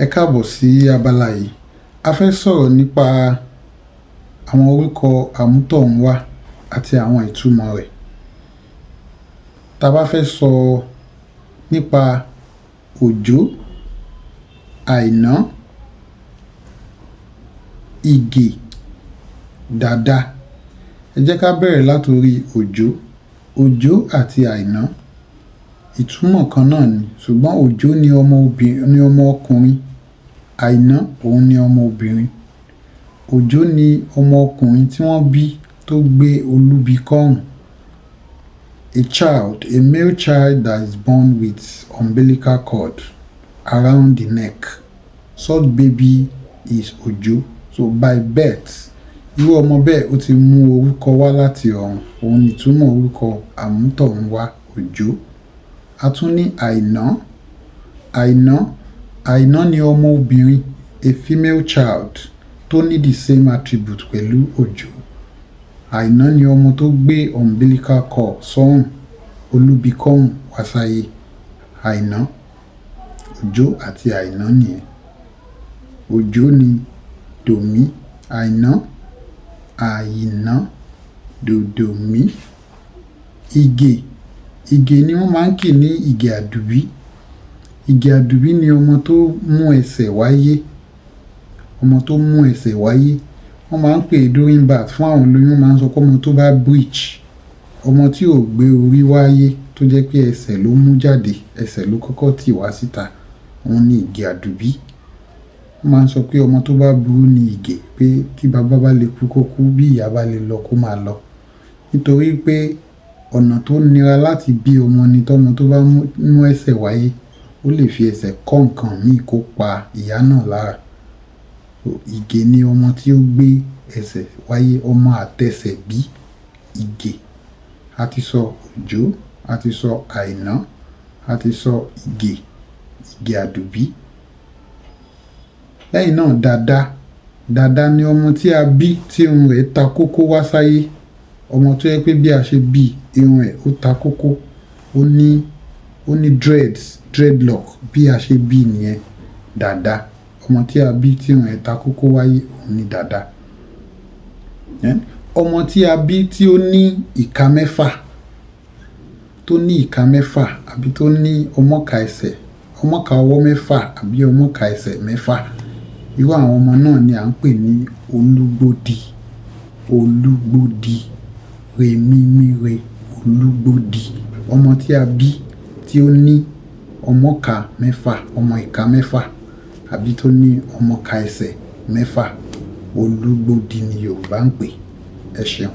Ẹ káàbọ̀ sí abala yìí. A fẹ́ sọ̀rọ̀ nípa àwọn orúkọ àmútọ̀runwá àti àwọn ìtumọ̀ rẹ̀. Tá bá fẹ́ sọ nípa òjó, àìná, ìgè, dàda. Ẹ jẹ́ ká bẹ̀rẹ̀ látorí òjó. Òjó àti àìná ìtumọ̀ kan náà ni, ṣùgbọ́n òjó ni ọmọ ọkùnrin, àìná òun ni ọmọ obìnrin. Òjó ni ọmọ ọkùnrin tí wọ́n bí tó gbé olúbi kọ́rùn. A male child that is born with umbilical cord around the neck. Such baby is òjó. So by birth, irú ọmọ bẹ́ẹ̀ ó ti mú orúkọ wá láti ọ̀run. Òun ni ìtumọ̀ orúkọ àmútọ̀runwá òjó. A tún ní àìná. Àìná ni ọmọ obìnrin, a female child tó ní the same attribute pẹ̀lú òjó. Àìná ni ọmọ tó gbé umbilical cord sọ́rùn, olúbi kọ́rùn wá sáyé. Àìná, òjó àti àìná nìyẹn. Òjó ni dòmí, àìná, àìná, dòdòmí. Ìgè ni wọ́n máa ń kì ní ìgè àdùbí. Ìgè àdùbí ni ọmọ tó mú ẹsẹ̀ wáyé. Ọmọ tó mú ẹsẹ̀ wáyé. Wọ́n máa ń pè during birth fún àwọn olóyún, máa ń sọ pé ọmọ tó bá breech. Ọmọ tí ò gbé orí wáyé tó jẹ́ pé ẹsẹ̀ ló mú jáde, ẹsẹ̀ ló kọ́kọ́ tì wá síta. Òun ni ìgè àdùbí. Wọ́n máa ń sọ pé ọmọ tó bá burú ni ìgè, pé tí bàbá bá lè kú kó kú, bí ìyá bá lè lọ kó máa lọ. Nítorí pé ọ̀nà tó nira láti bí ọmọ ni tọ́mọ tó bá mú ẹsẹ̀ wáyé, ó lè fi ẹsẹ̀ kọ́ nǹkan míì kó pa ìyá náà lára. Ìgè ni ọmọ tí ó gbé ẹsẹ̀ wáyé, ọmọ àtẹsẹ̀ bí ìgè. A ti sọ òjó, a ti sọ àìná, a ti sọ ìgè àdùbí. Lẹ́yìn náà dàda. Dàda ni ọmọ tí a bí tí irun rẹ̀ ta kókó wá sáyé. Ọmọ tó yẹ pé bí a ṣe bí irun rẹ̀ ó ta kókó, ó ní dreadlock bí a ṣe bí nìyẹn. Dàda, ọmọ tí a bí tí irun rẹ̀ ta kókó wáyé, òun ni dàda. Ọmọ tí a bí tí ó ní ìka mẹ́fà, àbí tó ní ọmọka ọwọ́ mẹ́fà àbí ọmọka ẹsẹ̀ mẹ́fà. Irú àwọn ọmọ náà ni à ń pè ní Olúgbódi. Remímíre, Olúgbódi. Ọmọ tí a bí tí ó ní ọmọka mẹ́fà, ọmọ ìka mẹ́fà, àbí tó ní ọmọka ẹsẹ̀ mẹ́fà. Olúgbódi ni Yorùbá ń pè. Ẹ ṣeun.